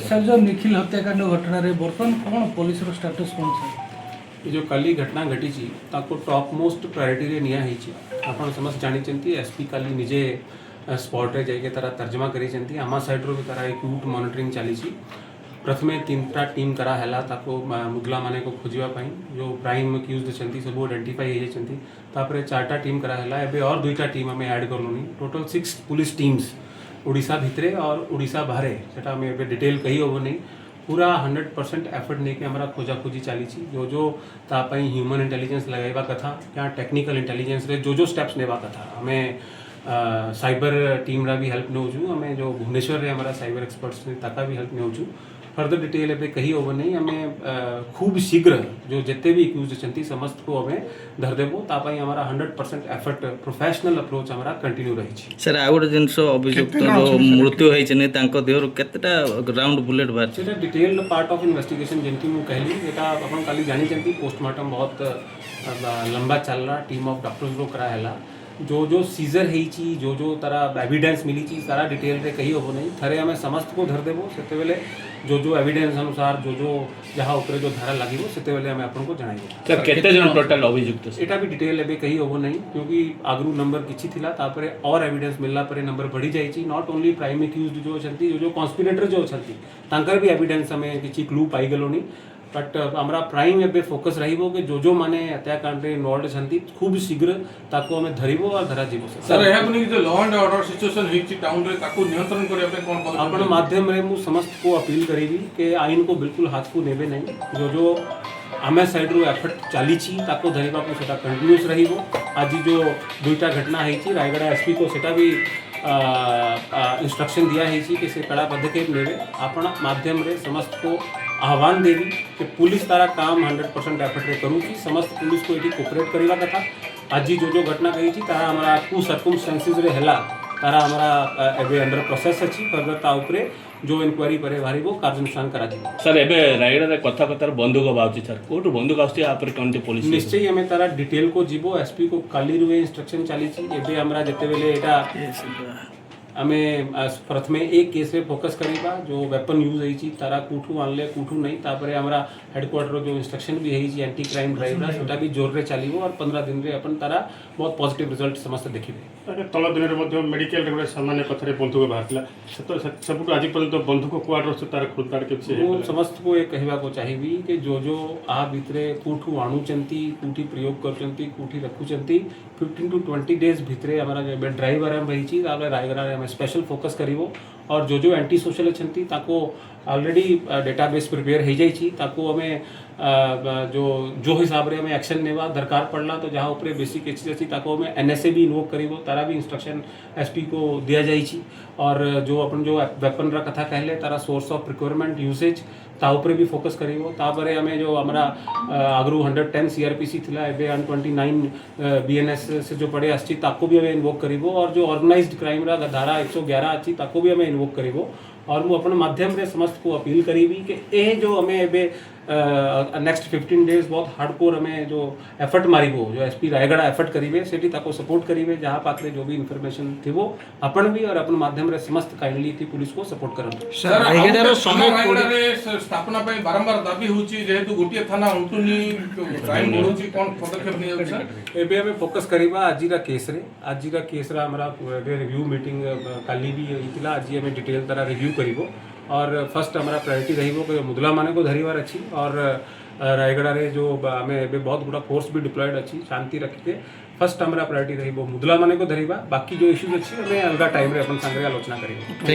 Sir जो निखिल हत्याकांड घटना रे बर्तमान कौन पुलिस रो स्टेटस कौन सर ये जो काली घटना घटी टॉप मोस्ट प्रायोरिटी रे निया ହେଇଛି ଆପଣ ସମସ୍ତେ ଜାଣିଛନ୍ତି एसपी काली निजे स्पॉट रे जाके तारा तर्जमा करी आमा साइड रो भी तारा एक रूट मॉनिटरिंग चली प्रथमे 3टा टीम करा हैला ताको मुगला माने को खोजिबा पई जो प्राइम एक्यूज्ड छंती सब आइडेंटिफाई हे छंती तापरे 4टा टीम करा हैला एबे और 2टा टीम हमें ऐड करलोनी टोटल 6 पुलिस टीम्स ओडिशा भितरे और ओडिशा बाहरे सेटा हमें एबे डिटेल कही होबो नहीं पूरा 100% एफर्ट नहीं कि हमारा खोजा खोजी चली जो जो तापाई ह्यूमन इंटेलिजेंस लगाइबा कथा या टेक्निकल इंटेलिजेंस रे जो जो स्टेप्स नेबा कथा हमें साइबर टीम रा भी हेल्प नौचु हमें जो भुवनेश्वर रे हमारा साइबर एक्सपर्ट्स ने ताका भी हेल्प नौचु फर्दर डिटेल एबे कही होबो नहीं हमें खूब शीघ्र जो जिते भी एक्यूज छंती समस्त को हमें धर देबो तापाई हमारा 100% एफर्ट प्रोफेशनल अप्रोच हमारा कंटिन्यू रही छी सर आ गोटे जिनस अभियुक्त जो मृत्यु होई छने तांको देहर केतेटा राउंड बुलेट बार सेटा डिटेल्ड पार्ट ऑफ इन्वेस्टिगेशन जेंति मु कहली एटा अपन काली जानि छंती पोस्टमार्टम बहुत लंबा चल रहा टीम ऑफ डॉक्टर्स रो करा हैला जो जो सीजर हेची जो जो तारा एविडेंस मिली छी सारा डिटेल रे कही होबो नहीं थरे हमें समस्त को धर देबो सेते बेले जो जो एविडेंस अनुसार जो जो जहां ऊपर जो धारा लागिबो सेते बेले हमें आपन को जणाइबो सर केते जन टोटल अभियुक्त एटा भी डिटेल एबे कही होबो नहीं क्योंकि आगरू नंबर किछि थिला तापरे और एविडेंस मिलला परे नंबर बढ़ी जाई छी नॉट ओनली प्राइम एक्यूज्ड जो छंती जो कॉन्स्पिरेटर जो छंती तांकर भी एविडेंस हमें किछि क्लू पाई गलोनी बट हमारा प्राइम एबे फोकस रहिबो कि जो जो माने हत्याकांड रे इन्वॉल्व छंती खूब शीघ्र ताको हमें धरिबो और धरा जीवो सर एहा बनी जो लॉ एंड ऑर्डर सिचुएशन हिची टाउन रे ताको नियंत्रण करे पे कोन पदक्षेप अपन माध्यम रे मु समस्त को अपील करेबी कि आईन को बिल्कुल हाथ को नेबे नहीं जो जो आमे साइड रो एफर्ट चाली छी ताको धरिबा को सेटा कंटीन्यूअस रहिबो आज जो दुईटा घटना हेची रायगढ़ एसपी को सेटा भी इंस्ट्रक्शन दिया है कि से कड़ा पदक्षेप नेबे आपण माध्यम रे समस्त को आह्वान देवी कि पुलिस तारा काम 100% एफर्ट रे करू कि समस्त पुलिस को एटी कोऑपरेट करिला कथा आज जो जो घटना कही थी तारा हमारा टू सर्कमस्टेंसेस रे हैला तारा हमारा एबे अंडर प्रोसेस अछि फर्दर ता ऊपरे जो इंक्वायरी परे भारी वो कार्यानुष्ठान करा दिबो सर एबे रायगढ़ रे कथा कथार बंदूक बाउची सर कोटु बंदूक आउची आ पर कोनते पुलिस निश्चय हमें तारा डिटेल को जीवो एसपी को काली रुए इंस्ट्रक्शन चली छी एबे हमरा जते बेले एटा हमें प्रथमे एक केस रे फोकस करिबा जो वेपन यूज हेची तारा कुठू आनले कुठू नहीं तापरे हमरा हेडक्वार्टर जो इंस्ट्रक्शन भी हेची एंटी क्राइम ड्राइव रा सेटा भी जोर रे चलीबो और 15 दिन रे अपन तारा बहुत पॉजिटिव रिजल्ट समस्त देखिबे अरे तल दिन रे मध्ये मेडिकल रे सामान्य कथरे बंधुक बाहरला सबुट आज पर्यंत बंधुक कुआडर से तार खुददार के से वो समस्त को एक कहबा को चाहिबी कि जो जो आ भितरे कुठू आणुचंती कुठी प्रयोग करचंती कुठी रखुचंती 15 to 20 डेज भितरे हमारा जो ड्राइव आरंभ हेची ताले रायगढ़ रे हम स्पेशल फोकस करिवो और जो जो एंटी सोशल अछंती ताको ऑलरेडी डेटाबेस प्रिपेयर हो जाई ताको हमें जो जो हिसाब रे हमें एक्शन नेवा दरकार पड़ला तो जहाँ ऊपर बेसिक चीज अच्छी ताको हमें एनएसए भी इन्वोक करिवो तारा भी इंस्ट्रक्शन एसपी को दिया जाई और जो अपन जो वेपन रा कथा कहले तारा सोर्स ऑफ प्रिक्योरमेंट यूसेज ता ऊपर भी फोकस करिवो तापरे हमें जो हमारा आगरू 110 सीआरपीसी थिला एबे 129 बीएनएस से जो पड़े आछि ताको भी हमें इन्वोक करिवो और जो ऑर्गेनाइज्ड क्राइम रा धारा 111 अछि ताको भी हमें इन्वोक करिवो और मु अपन माध्यम रे समस्त को अपील करीबी कि ए जो हमें एबे नेक्स्ट 15 डेज बहुत हार्डकोर हमें जो एफर्ट मारिबो जो एसपी रायगढ़ एफर्ट करिवे सेठी ताको सपोर्ट करिवे जहां पाखरे जो भी इन्फॉर्मेशन थिबो अपन भी और अपन माध्यम रे समस्त काइंडली थी पुलिस को सपोर्ट करन सर रायगढ़ रो समय रे स्थापना पे बारंबार दाबी होची जेहेतु गोटिया थाना उंटुनी क्राइम बढ़ुची कोन पदक्षेप नियो सर एबे हमें फोकस करिबा आजीरा केस रा हमरा रिव्यू मीटिंग काली भी इतला आज हमें डिटेल तरह रिव्यू करिवो और फर्स्ट हमारा प्रायोरिटी रहिबो कि मुदला माने को धरिवार अच्छी और रायगढ़ रे जो हमें एबे बहुत गुड़ा फोर्स भी डिप्लॉयड अच्छी शांति रखते फर्स्ट हमारा प्रायोरिटी रहिबो मुदला माने को धरिबा बाकी जो इश्यूज अच्छी हमें अलगा टाइम रे अपन संगे आलोचना करिबो।